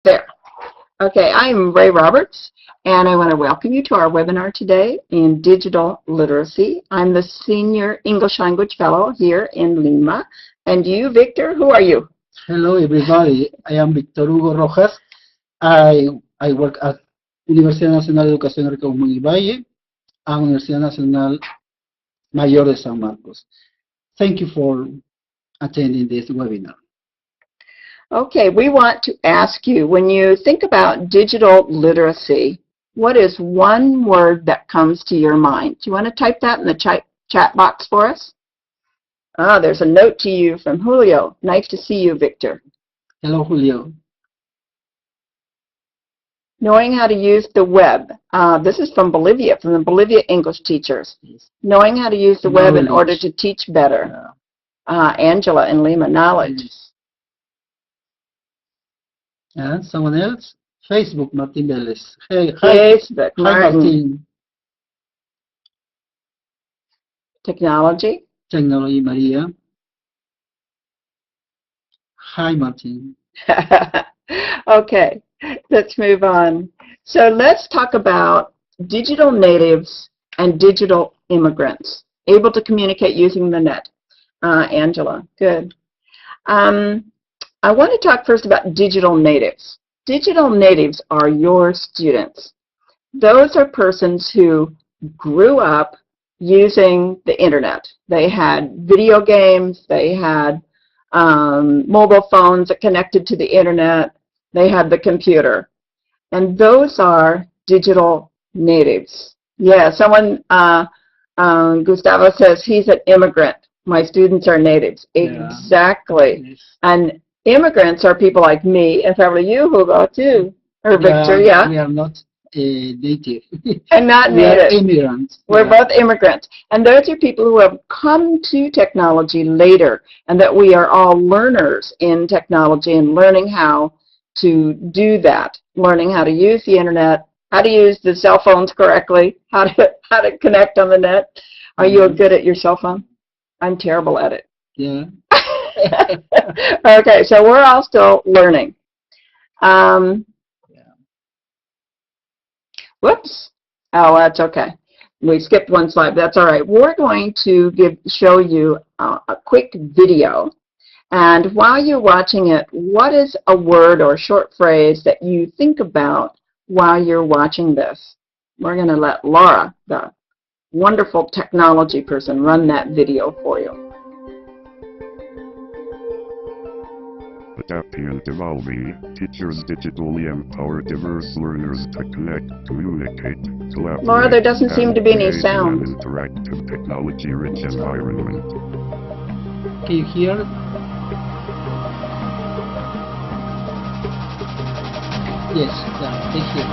There. Okay, I'm Ray Roberts, and I want to welcome you to our webinar today in digital literacy. I'm the Senior English Language Fellow here in Lima. And you, Victor, who are you? Hello, everybody. I am Victor Hugo Rojas. I work at Universidad Nacional de Educación Ricaurte y Valle and Universidad Nacional Mayor de San Marcos. Thank you for attending this webinar. Okay, we want to ask you, when you think about digital literacy, what is one word that comes to your mind? Do you want to type that in the chat box for us? Ah, there's a note to you from Julio. Nice to see you, Victor. Hello, Julio. Knowing how to use the web. This is from Bolivia, from the Bolivia English teachers. Yes. Knowing how to use the web in order to teach better. Yeah. Angela in Lima, knowledge. Yes. And someone else? Facebook, Martin Vélez. Hey, Facebook, hi, Martin. Technology. Technology, Maria. Hi, Martin. Okay, let's move on. So let's talk about digital natives and digital immigrants, able to communicate using the net. Angela, good. I want to talk first about digital natives. Digital natives are your students. Those are persons who grew up using the internet. They had video games, they had mobile phones that connected to the internet, they had the computer. And those are digital natives. Yeah, someone, Gustavo says he's an immigrant. My students are natives. Yeah. Exactly. Yes. And immigrants are people like me, and probably you, Hugo, too, or Victor, yeah. We are not native. And not we native. Are immigrants. We're both immigrants. And those are people who have come to technology later, and that we are all learners in technology and learning how to do that, learning how to use the internet, how to use the cell phones correctly, how to connect on the net. Are you good at your cell phone? I'm terrible at it. Yeah. Okay, so we're all still learning. Whoops. Oh, that's okay. We skipped one slide, but that's all right. We're going to show you a quick video. And while you're watching it, what is a word or short phrase that you think about while you're watching this? We're going to let Laura, the wonderful technology person, run that video for you. Adapting and evolving, teachers digitally empower diverse learners to connect, communicate, collaborate. Laura, there doesn't seem to be any sound. An interactive, technology-rich environment. Can you hear? Yes, yeah, they hear.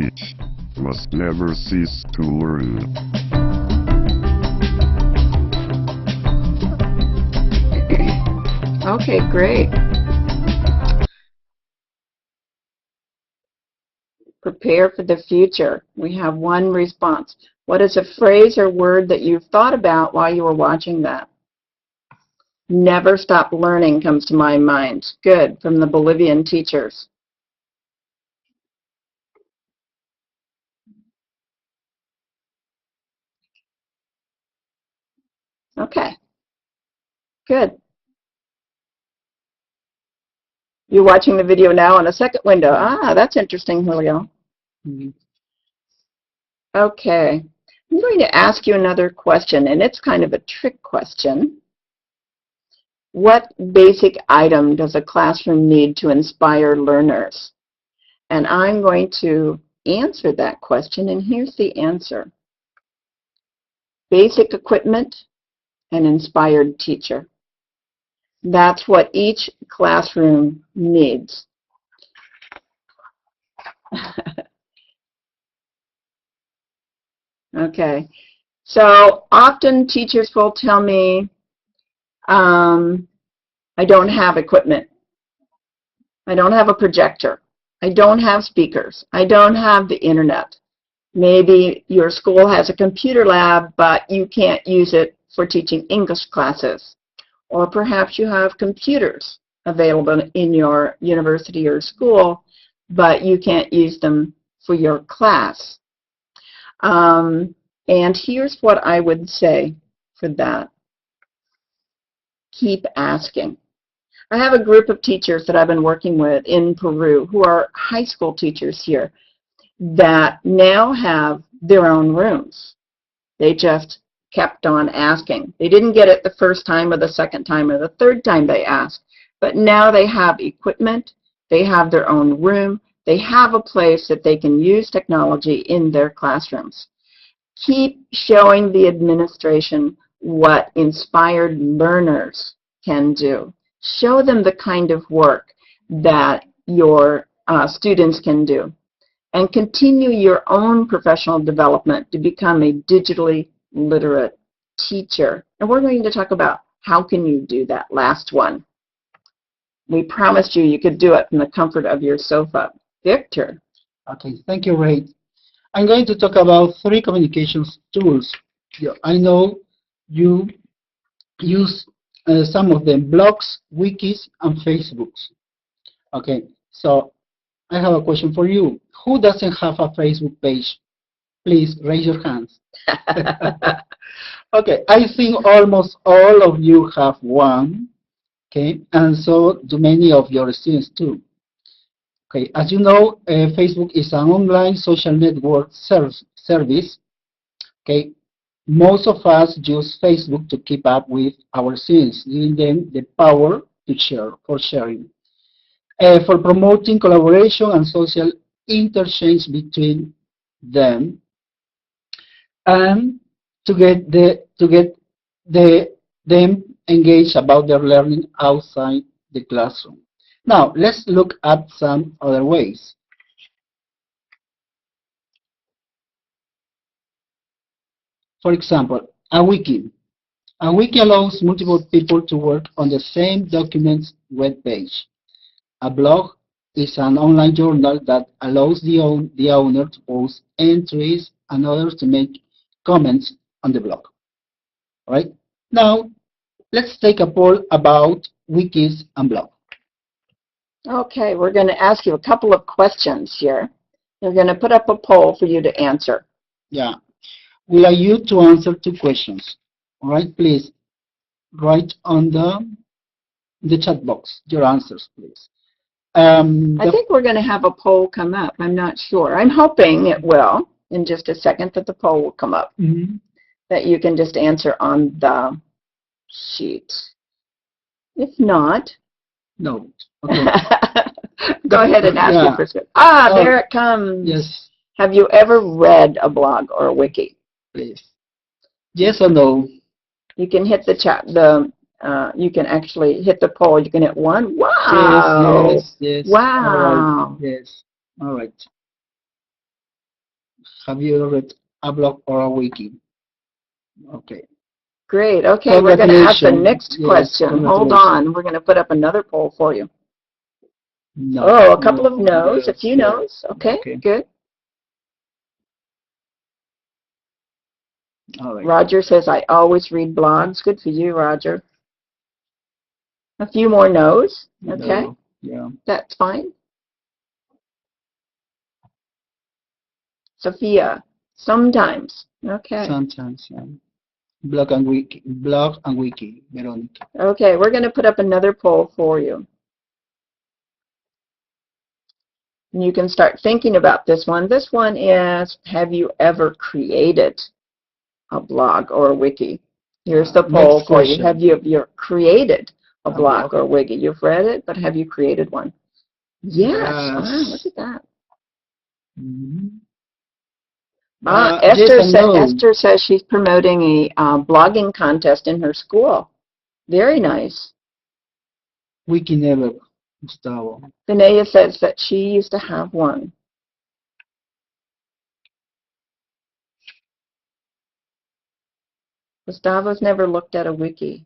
teach, must never cease to learn. Okay, great. Prepare for the future. We have one response. What is a phrase or word that you've thought about while you were watching that? Never stop learning comes to my mind. Good, from the Bolivian teachers. Okay, good. You're watching the video now on a second window. Ah, that's interesting, Julio. Okay, I'm going to ask you another question, and it's kind of a trick question. What basic item does a classroom need to inspire learners? And I'm going to answer that question, and here's the answer. Basic equipment and inspired teacher. That's what each classroom needs. Okay, so often teachers will tell me, I don't have equipment. I don't have a projector. I don't have speakers. I don't have the internet. Maybe your school has a computer lab, but you can't use it for teaching English classes. Or perhaps you have computers available in your university or school, but you can't use them for your class. And here's what I would say for that. Keep asking. I have a group of teachers that I've been working with in Peru who are high school teachers here that now have their own rooms. They just kept on asking. They didn't get it the first time or the second time or the third time they asked, but now they have equipment, they have their own room, they have a place that they can use technology in their classrooms. Keep showing the administration what inspired learners can do. Show them the kind of work that your students can do. And continue your own professional development to become a digitally literate teacher. And we're going to talk about how can you do that last one. We promised you could do it from the comfort of your sofa. Victor. Okay, thank you, Ray. I'm going to talk about 3 communications tools. I know you use some of them, blogs, wikis, and Facebooks. Okay, so I have a question for you. Who doesn't have a Facebook page? Please raise your hands. Okay, I think almost all of you have one. Okay, and so do many of your students too. Okay, as you know, Facebook is an online social network service. Okay, most of us use Facebook to keep up with our students, giving them the power to share, for sharing, for promoting collaboration and social interchange between them, and to get them engaged about their learning outside the classroom. Now, let's look at some other ways. For example, a wiki. A wiki allows multiple people to work on the same document's web page. A blog is an online journal that allows the owner to post entries and others to make comments on the blog. All right? Now, let's take a poll about wikis and blogs. Okay, we're going to ask you a couple of questions here. We're going to put up a poll for you to answer. Yeah. We like you to answer 2 questions. All right, please write on the chat box your answers, please. I think we're going to have a poll come up. I'm not sure. I'm hoping it will in just a second that the poll will come up. That you can just answer on the sheet. If not, no. Okay. Go ahead and ask your first question. There it comes. Yes. Have you ever read a blog or a wiki? Please. Yes or no? You can hit the chat. You can actually hit the poll. You can hit 1. Wow. Yes. Wow. All right. Yes. All right. Have you read a blog or a wiki? Okay. Great. Okay, we're going to ask the Congratulations. next Yes, question. Hold congratulations. on. We're going to put up another poll for you. No. Oh, a couple of no's, a Yes, few yes. no's. Okay, Okay. good. All right. Roger says, I always read blogs. Good for you, Roger. A few more no's. Okay, No. Yeah. that's fine. Sophia, sometimes. Okay. Sometimes. Yeah. Blog and wiki. Blog and wiki. Veronica. Okay, we're going to put up another poll for you. And you can start thinking about this one. This one is, have you ever created a blog or a wiki? Here's the poll Next for you. question. Have you created a blog blog. or a wiki? You've read it, but have you created one? Yes. Wow, Yes. look at that. Mhm. Esther, yes and no. Esther says she's promoting a blogging contest in her school. Very nice. Wiki never, Gustavo. Vinaya says that she used to have one. Gustavo's never looked at a wiki.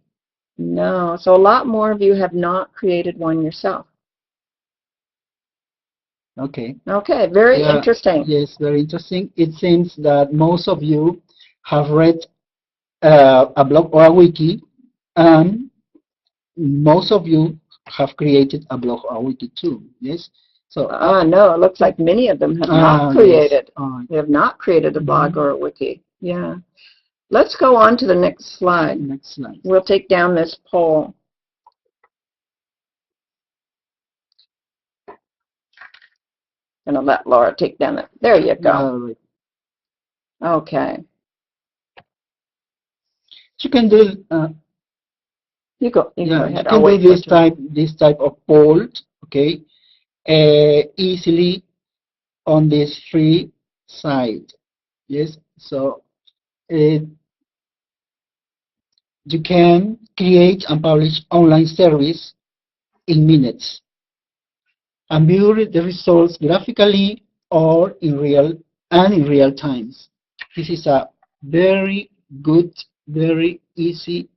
No, so a lot more of you have not created one yourself. Okay. Okay, very interesting. Yes, very interesting. It seems that most of you have read a blog or a wiki, and most of you have created a blog or a wiki too. Yes. So. No, it looks like many of them have not created. Yes. They have not created a blog or a wiki. Yeah. Let's go on to the next slide. Next slide. We'll take down this poll. I'm going to let Laura take down that. There you go. Okay. You can do. You go ahead. You can do this type of poll. Okay. Easily on this free site. Yes. So. You can create and publish online service in minutes and view the results graphically or in real times. This is a very good, very easy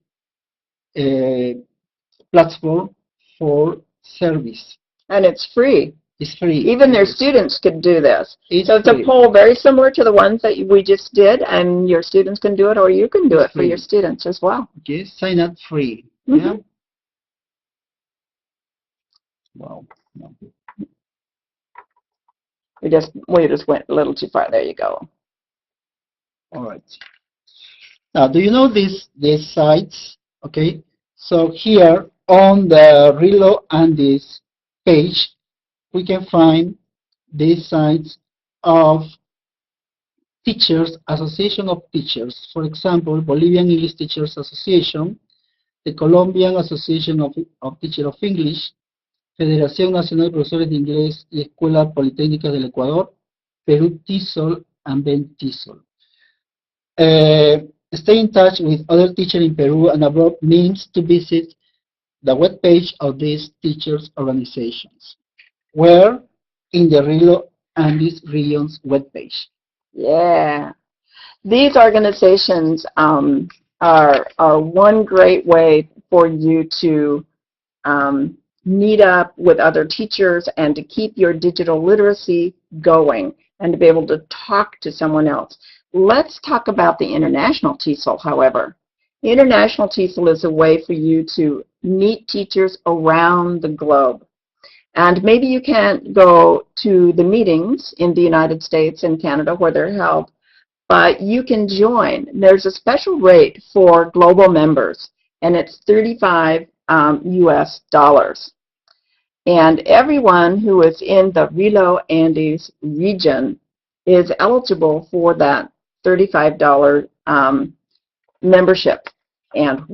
platform for service. And it's free. It's free. Even their students could do this. It's free. A poll very similar to the ones that we just did, and your students can do it, or you can do it for your students as well. Okay, sign up free. Mm-hmm. Yeah. Wow. No. We just went a little too far. There you go. All right. Now, do you know these sites? Okay. So here on the RELO and this page, we can find these sites of teachers, Association of Teachers. For example, Bolivian English Teachers Association, the Colombian Association of Teachers of English, Federación Nacional de Profesores de Inglés y Escuelas Politécnicas del Ecuador, Peru TESOL, and Ben TESOL. Stay in touch with other teachers in Peru and abroad means to visit the webpage of these teachers' organizations. Where? In the RELO Andes region's webpage. Yeah. These organizations are one great way for you to meet up with other teachers and to keep your digital literacy going and to be able to talk to someone else. Let's talk about the International TESOL, however. The International TESOL is a way for you to meet teachers around the globe. And maybe you can't go to the meetings in the United States and Canada where they're held, but you can join. There's a special rate for global members, and it's $35 US. And everyone who is in the RELO Andes region is eligible for that $35 membership. And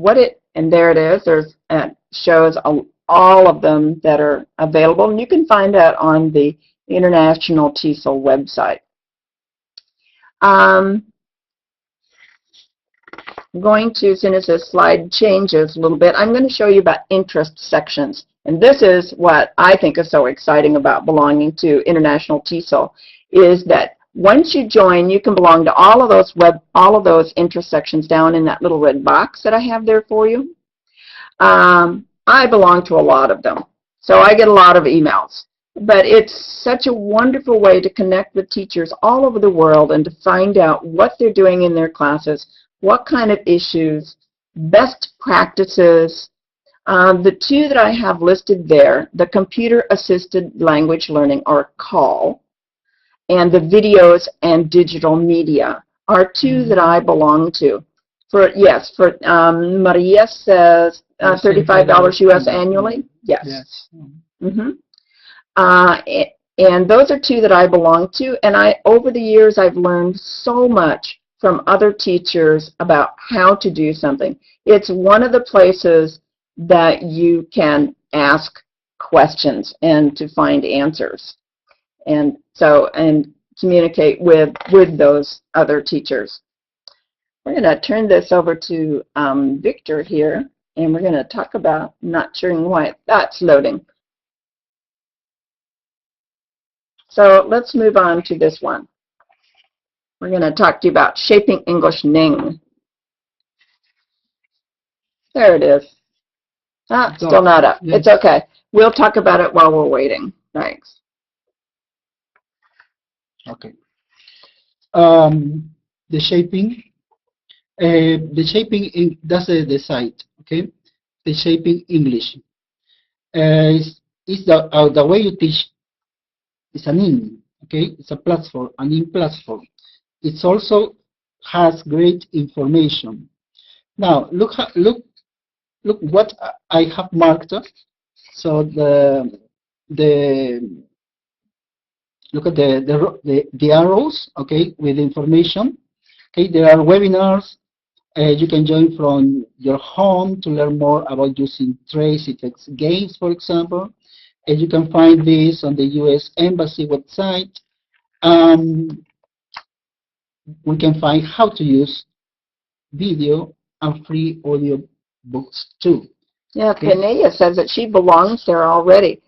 there it is. It shows all of them that are available, and you can find that on the International TESOL website. I'm going to, as soon as this slide changes a little bit, I'm going to show you about interest sections. And this is what I think is so exciting about belonging to International TESOL, is that Once you join, you can belong to all of those intersections down in that little red box that I have there for you. I belong to a lot of them, so I get a lot of emails. But it's such a wonderful way to connect with teachers all over the world and to find out what they're doing in their classes, what kind of issues, best practices. The two that I have listed there, the computer-assisted language learning, or CALL, and the videos and digital media are two that I belong to. Maria says $35 US annually. Yes. And those are two that I belong to, and over the years I've learned so much from other teachers about how to do something. It's one of the places that you can ask questions and to find answers, and communicate with those other teachers. We're going to turn this over to Victor here, and we're going to talk about, not sure why that's loading. So let's move on to this one. We're going to talk to you about shaping English Ning. There it is. Still not up. Yes. It's okay. We'll talk about it while we're waiting. Thanks. Okay. The shaping. That's the site. Okay. The shaping English. Is the way you teach. It's an IN, okay? It's a platform, an IN platform. It also has great information. Now, look what I have marked. So look at the arrows, okay, with information. Okay, there are webinars. You can join from your home to learn more about using trace effects games, for example. And you can find this on the U.S. Embassy website. We can find how to use video and free audio books too. Yeah, okay. Pinea says that she belongs there already.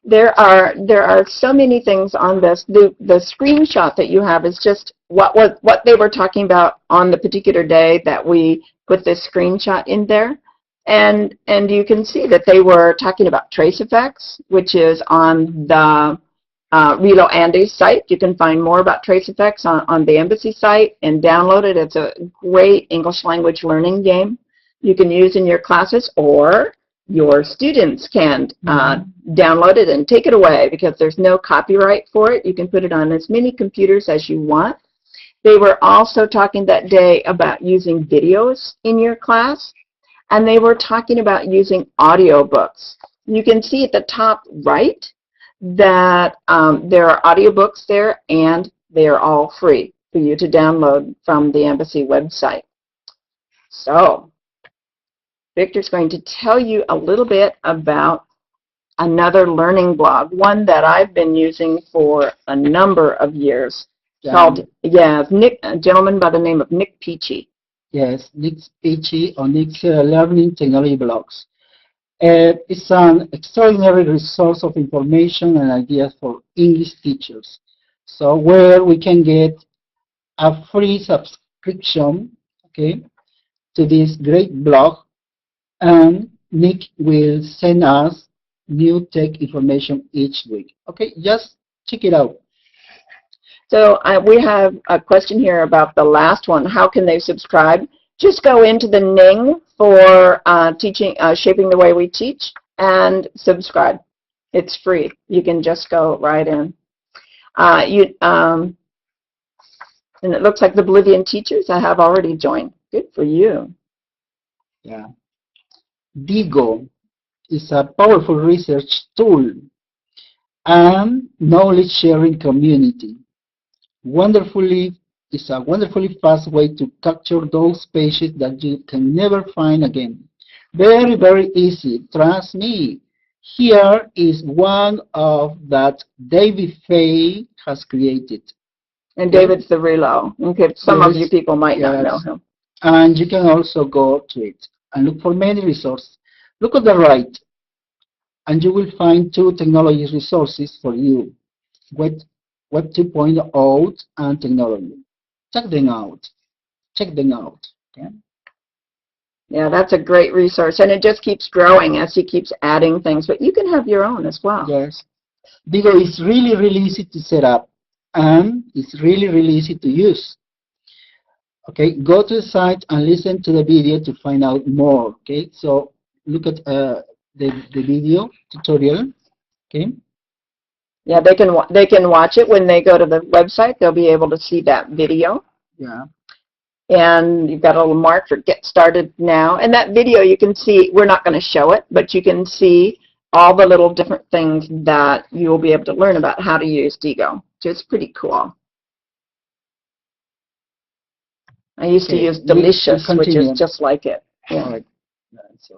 There are so many things on this. The screenshot that you have is just what they were talking about on the particular day that we put this screenshot in there. And you can see that they were talking about trace effects, which is on the RELO Andes site. You can find more about trace effects on the Embassy site and download it. It's a great English language learning game you can use in your classes, or your students can download it and take it away because there's no copyright for it. You can put it on as many computers as you want. They were also talking that day about using videos in your class. And they were talking about using audiobooks. You can see at the top right that there are audiobooks there, and they are all free for you to download from the Embassy website. So Victor's going to tell you a little bit about another learning blog, one that I've been using for a number of years, called, a gentleman by the name of Nick Peachy. Yes, Nick's Peachy on Nick's Learning Technology blogs. It's an extraordinary resource of information and ideas for English teachers. So where we can get a free subscription, okay, to this great blog, and Nick will send us new tech information each week. Okay, just check it out. So we have a question here about the last one. How can they subscribe? Just go into the Ning for Shaping the Way We Teach and subscribe. It's free. You can just go right in. And it looks like the Bolivian teachers have already joined. Good for you. Yeah. Digo is a powerful research tool and knowledge sharing community. It's a wonderfully fast way to capture those pages that you can never find again. Very, very easy, trust me. Here is one of that David Fay has created. And David's the RELO. Okay, some of you people might not know him. And you can also go to it and look for many resources. Look at the right, and you will find 2 technology resources for you. Web 2.0 and technology. Check them out. Check them out. Okay. Yeah, that's a great resource, and it just keeps growing as he keeps adding things, but you can have your own as well. Yes. Digo, it's really, really easy to set up, and it's really, really easy to use. Okay, go to the site and listen to the video to find out more. Okay, so look at the video tutorial. Okay. Yeah, they can watch it when they go to the website. They'll be able to see that video. Yeah. And you've got a little mark for get started now. And that video you can see, we're not going to show it, but you can see all the little different things that you'll be able to learn about how to use Digo, which is pretty cool. I used to use Delicious, which is just like it. Yeah. All right. So,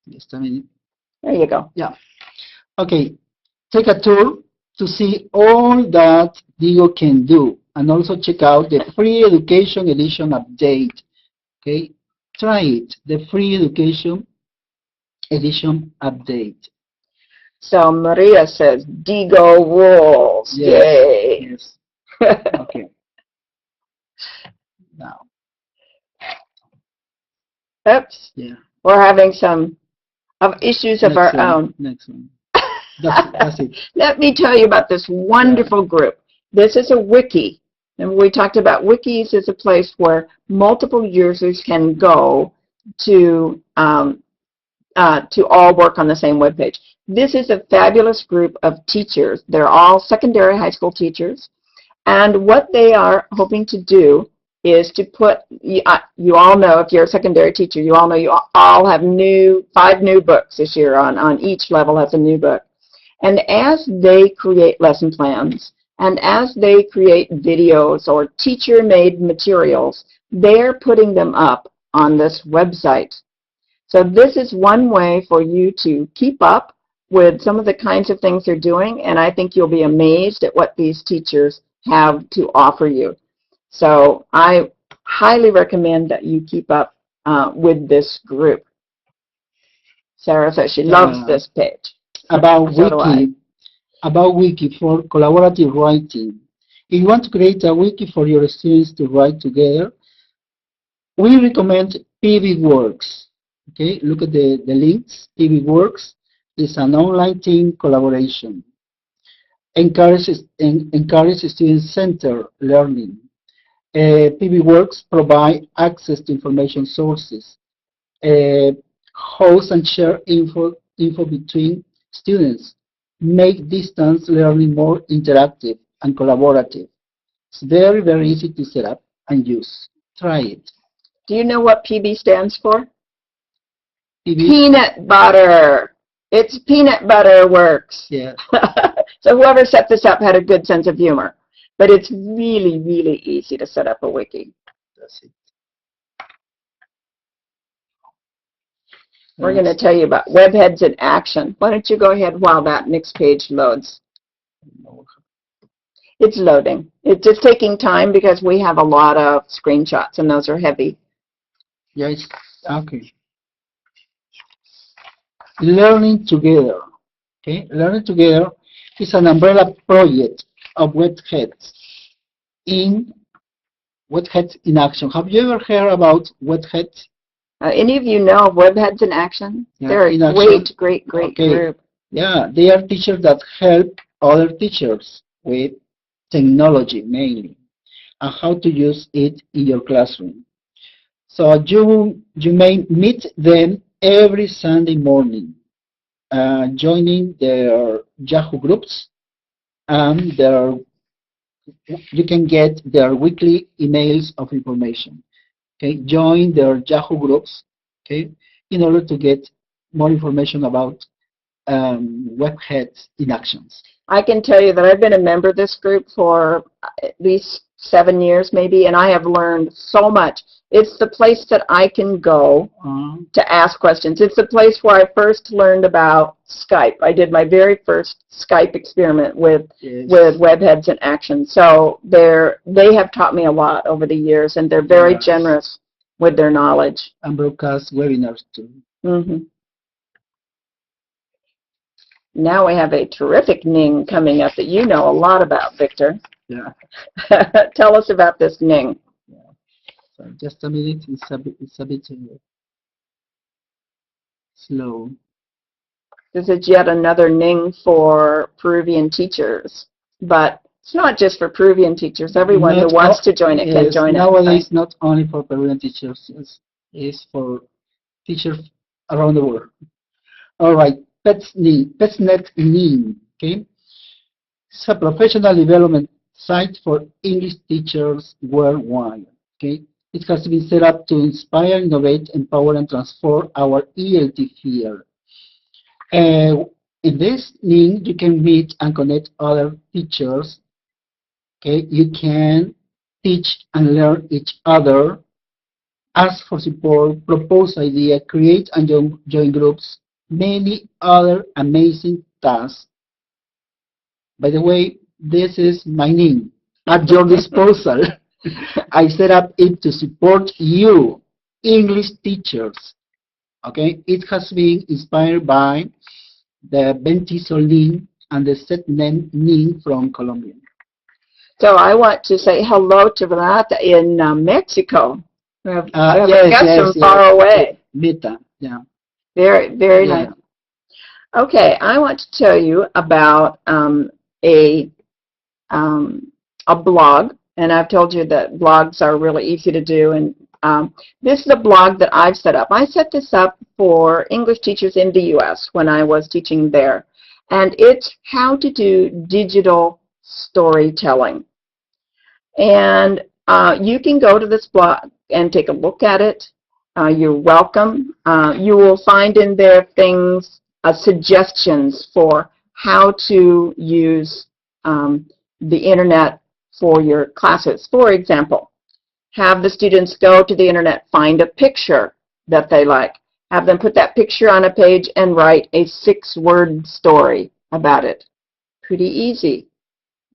just a minute. There you go. Yeah. Okay. Take a tour to see all that Digo can do, and also check out the free education edition update. Okay. Try it. The free education edition update. So Maria says, Digo rules. Yes. Yay. Yes. Okay. Now. Oops. Yeah. We're having some issues of our own. Next one. That's it. Let me tell you about this wonderful group. This is a wiki. And we talked about wikis as a place where multiple users can go to all work on the same web page. This is a fabulous group of teachers. They're all secondary high school teachers. And what they are hoping to do is to put, you all know, if you're a secondary teacher, you all know you all have 5 new books this year. On each level has a new book. And as they create lesson plans, and as they create videos or teacher-made materials, they're putting them up on this website. So this is one way for you to keep up with some of the kinds of things they're doing, and I think you'll be amazed at what these teachers have to offer you. So I highly recommend that you keep up with this group. Sarah says she loves this page. About Wiki for collaborative writing. If you want to create a wiki for your students to write together, we recommend PBWorks. Okay, look at the links. PBWorks is an online team collaboration. Encourages student-centered learning. PBWorks provide access to information sources, host and share info between students, make distance learning more interactive and collaborative. It's very, very easy to set up and use. Try it. Do you know what PB stands for? PB? Peanut butter. It's Peanut Butter Works. Yeah. So whoever set this up had a good sense of humor. But it's really, really easy to set up a wiki. That's it. We're going to tell you about webheads in action. Why don't you go ahead while that next page loads? It's loading. It's just taking time because we have a lot of screenshots and those are heavy. Yes. Okay. Learning Together. Okay. Learning Together is an umbrella project of webheads in action. Have you ever heard about webheads? Any of you know of Webheads in Action? Yeah, They're a great group. Yeah, they are teachers that help other teachers with technology mainly and how to use it in your classroom. So you may meet them every Sunday morning, joining their Yahoo groups, and you can get their weekly emails of information. Okay, join their Yahoo groups, okay, in order to get more information about webheads in actions. I can tell you that I've been a member of this group for at least 7 years maybe, and I have learned so much. It's the place that I can go to ask questions. It's the place where I first learned about Skype. I did my very first Skype experiment with Webheads in Action. So they have taught me a lot over the years, and they're very generous with their knowledge. And broadcast webinars too. Mm-hmm. Now we have a terrific Ning coming up that you know a lot about, Victor. Yeah. Tell us about this Ning. So just a minute. It's a bit slow. This is yet another Ning for Peruvian teachers, but it's not just for Peruvian teachers. Everyone who wants to join it can join it. Nowadays, not only for Peruvian teachers, it's for teachers around the world. All right, PetsNet NIM, okay? It's a professional development site for English teachers worldwide, okay? It has been set up to inspire, innovate, empower, and transform our ELT field. In this link, you can meet and connect other teachers. Okay, you can teach and learn each other, ask for support, propose ideas, create and join groups, many other amazing tasks. By the way, this is my name at your disposal. I set up it to support you, English teachers. Okay, it has been inspired by the Bentisol Ning and the Setnen Ning from Colombia. So I want to say hello to Renata in Mexico. We have yes, guests from far away. Meta, yeah. Very, very nice. Okay, I want to tell you about a blog, and I've told you that blogs are really easy to do, and this is a blog that I've set up. I set this up for English teachers in the U.S. when I was teaching there, and it's how to do digital storytelling. And you can go to this blog and take a look at it. You're welcome. You will find in there things, suggestions for how to use the internet for your classes. For example, have the students go to the internet, find a picture that they like, have them put that picture on a page and write a 6-word story about it. Pretty easy,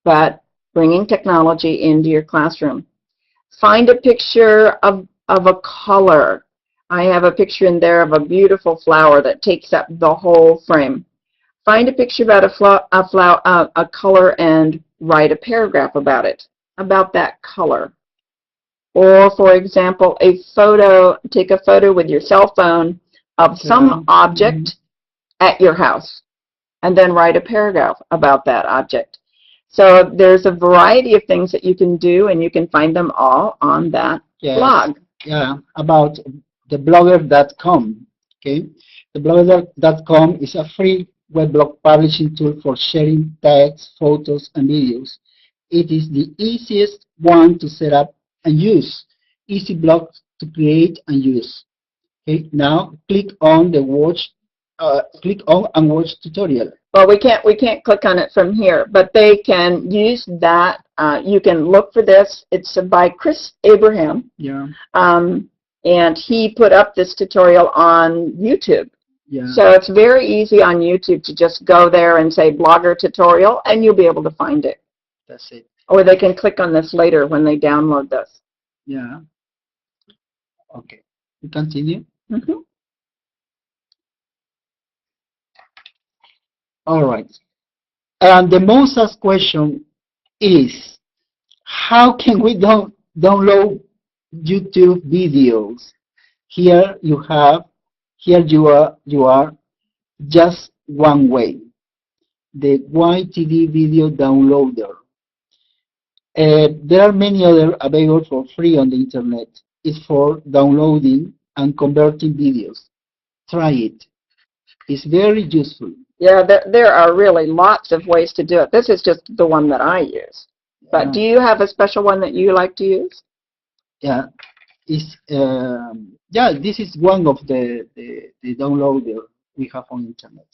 but bringing technology into your classroom. Find a picture of a color. I have a picture in there of a beautiful flower that takes up the whole frame. Find a picture about a color and write a paragraph about it, about that color. Or, for example, a photo, take a photo with your cell phone of some object at your house, and then write a paragraph about that object. So there's a variety of things that you can do, and you can find them all on that blog. Yeah, about the blogger.com. Okay, the blogger.com is a free weblog publishing tool for sharing text, photos, and videos. It is the easiest one to set up and use. Easy blog to create and use. Okay, now click on the click on and watch tutorial. Well, we can't click on it from here, but they can use that. You can look for this. It's by Chris Abraham. Yeah. And he put up this tutorial on YouTube. Yeah. So it's very easy on YouTube to just go there and say blogger tutorial, and you'll be able to find it. That's it. Or they can click on this later when they download this. Yeah. Okay. We continue. Mm-hmm. All right. And the most asked question is, how can we download YouTube videos? Here you are just one way, the YTV video downloader. There are many other available for free on the internet. It's for downloading and converting videos. Try it. It's very useful. Yeah, there are really lots of ways to do it. This is just the one that I use. But do you have a special one that you like to use? Yeah, this is one of the downloader we have on internet.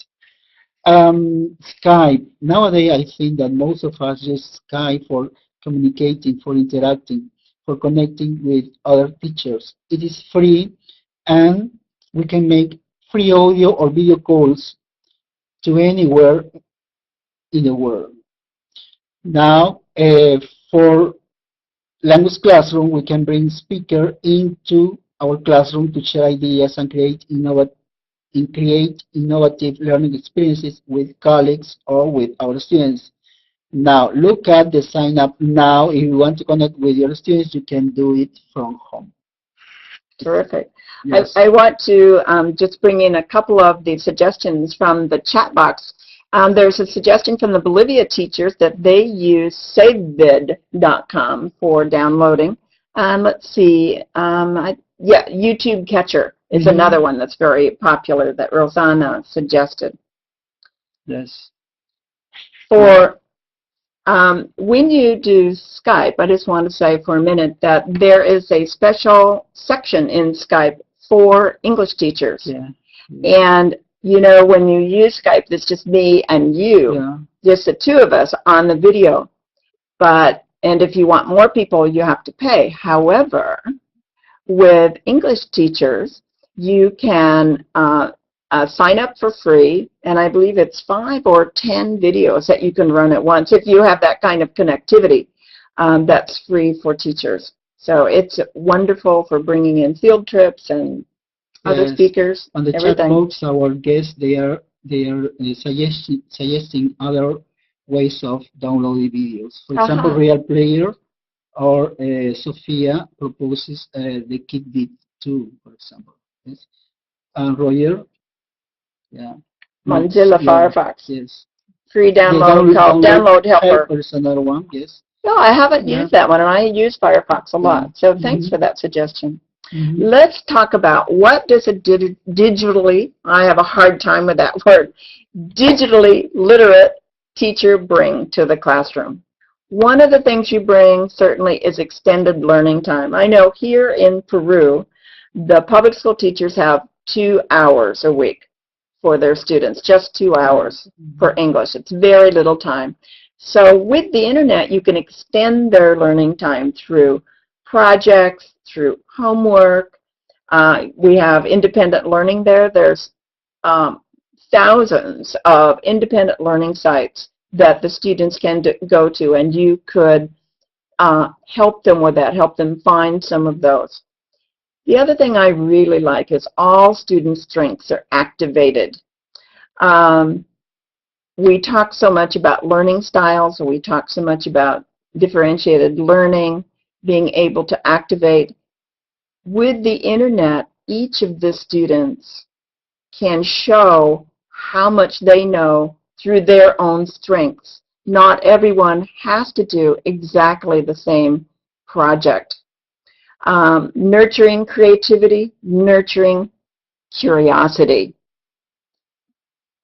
Skype. Nowadays, I think that most of us use Skype for communicating, for interacting, for connecting with other teachers. It is free, and we can make free audio or video calls to anywhere in the world. Now, for language classroom, we can bring speaker into our classroom to share ideas and create in create innovative learning experiences with colleagues or with our students. Now, look at the sign up now. If you want to connect with your students, you can do it from home. Terrific. Yes. I want to just bring in a couple of the suggestions from the chat box. There's a suggestion from the Bolivia teachers that they use savevid.com for downloading. Let's see, yeah, YouTube Catcher is another one that's very popular that Rosanna suggested. Yes. For when you do Skype, I just want to say for a minute that there is a special section in Skype for English teachers. Yeah. And, you know, when you use Skype, it's just me and you, just the two of us on the video. And if you want more people, you have to pay. However, with English teachers, you can sign up for free, and I believe it's 5 or 10 videos that you can run at once if you have that kind of connectivity. That's free for teachers. So it's wonderful for bringing in field trips and other speakers. On the chat box, our guests they are suggesting other ways of downloading videos. For example, Real Player or Sophia proposes the KidVid 2, for example. Yes. And Roger, Mozilla Firefox. Yes. Free download helper. There's another one. Yes. No, I haven't used that one, and I use Firefox a lot. So thanks for that suggestion. Let's talk about what does a digitally, I have a hard time with that word, digitally literate teacher bring to the classroom. One of the things you bring certainly is extended learning time. I know here in Peru, the public school teachers have 2 hours a week for their students, just 2 hours for English. It's very little time. So with the internet, you can extend their learning time through projects, through homework. We have independent learning there. There's thousands of independent learning sites that the students can go to, and you could help them with that, help them find some of those. The other thing I really like is all student strengths are activated. We talk so much about learning styles, and we talk so much about differentiated learning, being able to activate. With the internet, each of the students can show how much they know through their own strengths. Not everyone has to do exactly the same project. Nurturing creativity, nurturing curiosity.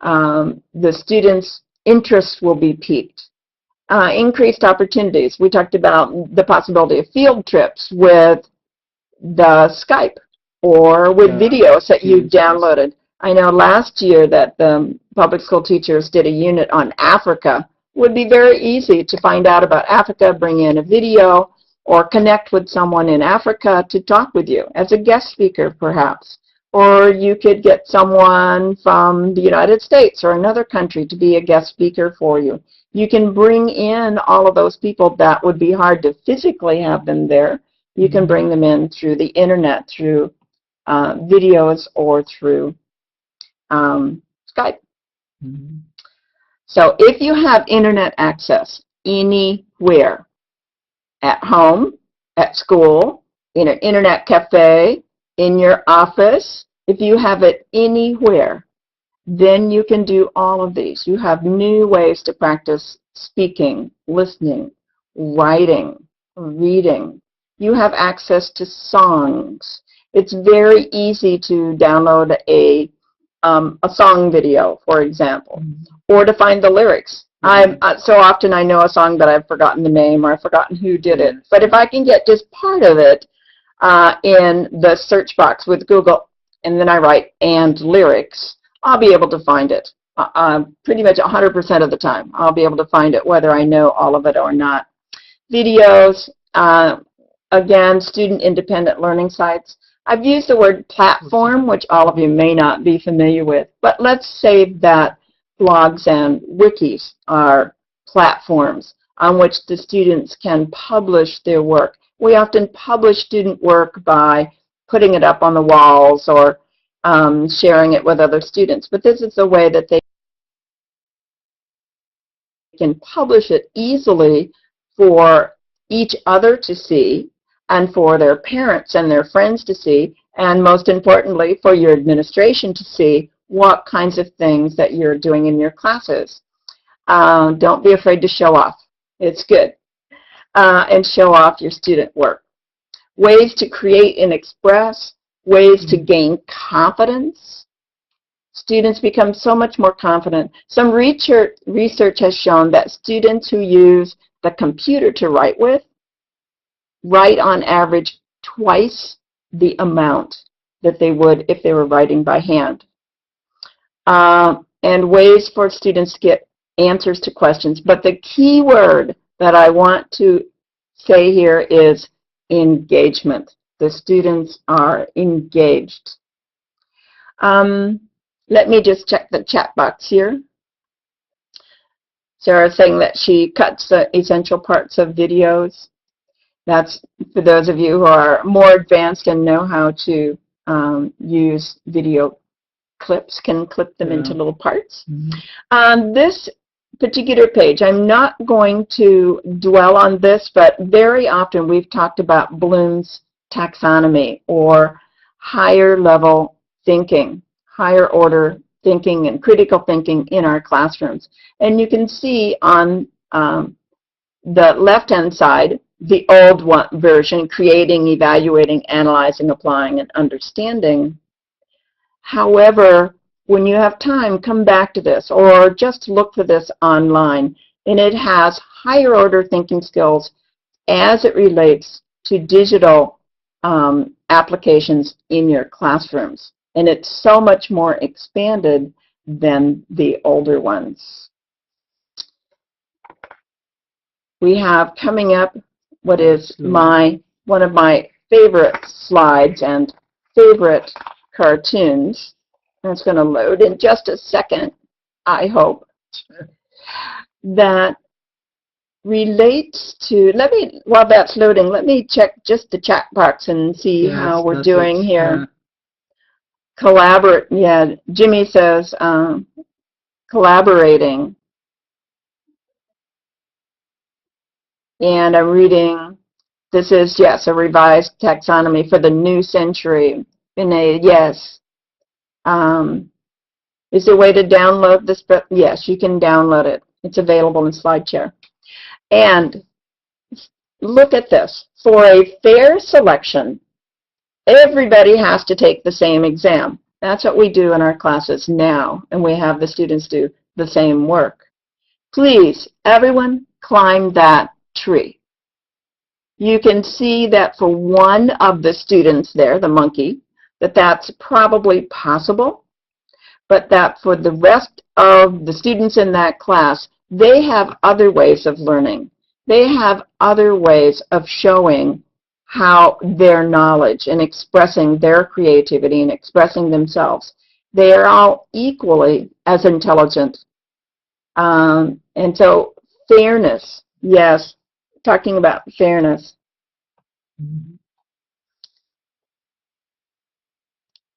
The students' interests will be piqued. Increased opportunities. We talked about the possibility of field trips with the Skype or with videos that you downloaded. I know last year that the public school teachers did a unit on Africa. It would be very easy to find out about Africa, bring in a video, or connect with someone in Africa to talk with you as a guest speaker, perhaps. Or you could get someone from the United States or another country to be a guest speaker for you. You can bring in all of those people that would be hard to physically have them there. You can bring them in through the internet, through videos, or through Skype. So if you have internet access anywhere, at home, at school, in an internet cafe, in your office, if you have it anywhere, then you can do all of these. You have new ways to practice speaking, listening, writing, reading. You have access to songs. It's very easy to download a song video, for example, or to find the lyrics. So often I know a song, but I've forgotten the name or I've forgotten who did it. But if I can get just part of it in the search box with Google, and then I write "and lyrics," I'll be able to find it. Pretty much 100% of the time, I'll be able to find it whether I know all of it or not. Videos, again, student independent learning sites. I've used the word platform, which all of you may not be familiar with, but let's say that blogs and wikis are platforms on which the students can publish their work. We often publish student work by putting it up on the walls or sharing it with other students. But this is a way that they can publish it easily for each other to see, and for their parents and their friends to see, and most importantly, for your administration to see what kinds of things that you're doing in your classes. Don't be afraid to show off. It's good. And show off your student work. Ways to create and express, ways to gain confidence. Students become so much more confident. Some research has shown that students who use the computer to write with write on average twice the amount that they would if they were writing by hand. And ways for students to get answers to questions. But the key word that I want to say here is engagement. The students are engaged. Let me just check the chat box here. Sarah saying that she cuts the essential parts of videos. That's for those of you who are more advanced and know how to use video clips, can clip them into little parts. On this particular page, I'm not going to dwell on this, but very often we've talked about Bloom's taxonomy, or higher level thinking, higher order thinking and critical thinking in our classrooms. And you can see on the left-hand side, the old version, creating, evaluating, analyzing, applying, and understanding. However, when you have time, come back to this, or just look for this online. And it has higher order thinking skills as it relates to digital applications in your classrooms. And it's so much more expanded than the older ones. We have coming up what is one of my favorite slides and favorite cartoons. And it's going to load in just a second, I hope. That relates to, while that's loading, let me check just the chat box and see how we're doing here. Collaborate, Jimmy says collaborating. And I'm reading, this is, yes, a revised taxonomy for the new century. Yes. Is there a way to download this? But yes, you can download it. It's available in SlideShare. And look at this. For a fair selection, everybody has to take the same exam. That's what we do in our classes now, and we have the students do the same work. Please, everyone, climb that tree. You can see that for one of the students there, the monkey, that's probably possible, but that for the rest of the students in that class, they have other ways of learning. They have other ways of showing how their knowledge and expressing their creativity and expressing themselves. They are all equally as intelligent. And so fairness, yes, talking about fairness.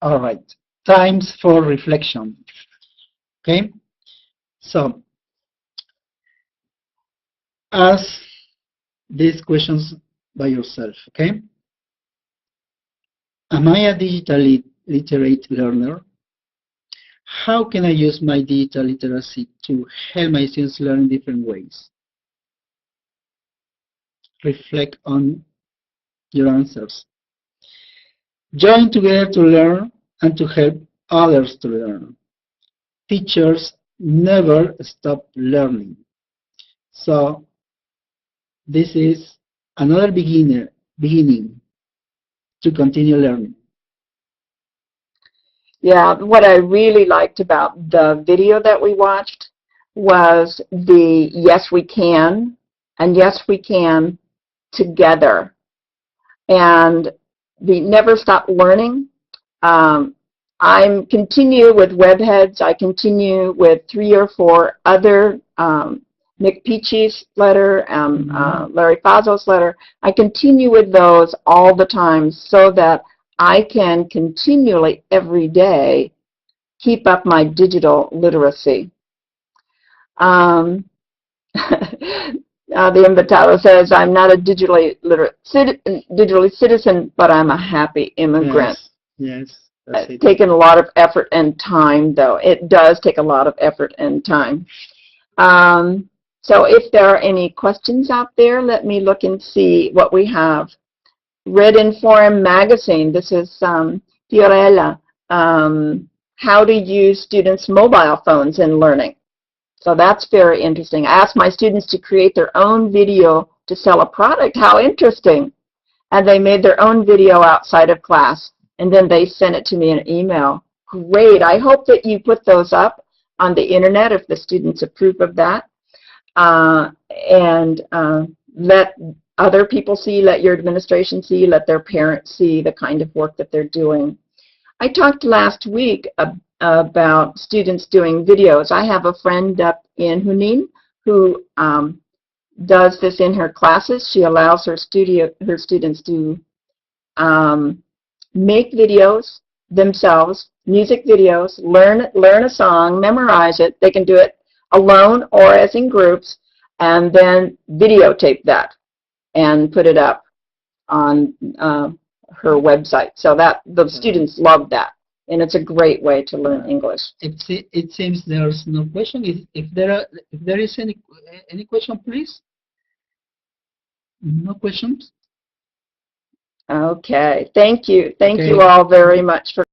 All right, times for reflection. Okay, so ask these questions by yourself. Okay, am I a digitally literate learner? How can I use my digital literacy to help my students learn in different ways? Reflect on your answers. Join together to learn and to help others to learn. Teachers never stop learning. So this is another beginning to continue learning. Yeah, what I really liked about the video that we watched was the yes we can and yes we can together, and the never stop learning. I continue with Webheads. I continue with 3 or 4 other Nick Peachy's letter, Larry Fazo's letter. I continue with those all the time so that I can continually, every day, keep up my digital literacy. The invitado says, I'm not a digitally citizen, but I'm a happy immigrant. Yes, that's it. Taken a lot of effort and time, though. It does take a lot of effort and time. So if there are any questions out there, let me look and see what we have. Read in Forum magazine, this is Fiorella, how to use students' mobile phones in learning. So that's very interesting. I asked my students to create their own video to sell a product. How interesting. And they made their own video outside of class, and then they sent it to me in an email. Great. I hope that you put those up on the internet if the students approve of that. And let other people see, let your administration see, let their parents see the kind of work that they're doing. I talked last week about students doing videos. I have a friend up in Junin who does this in her classes. She allows her students to make videos themselves, music videos, learn a song, memorize it. They can do it alone or as in groups, and then videotape that and put it up on her website. So that the students love that, and it's a great way to learn English. It seems there's no question. If there is any question, please. No questions. Okay. Thank you. Thank Okay. you all very much for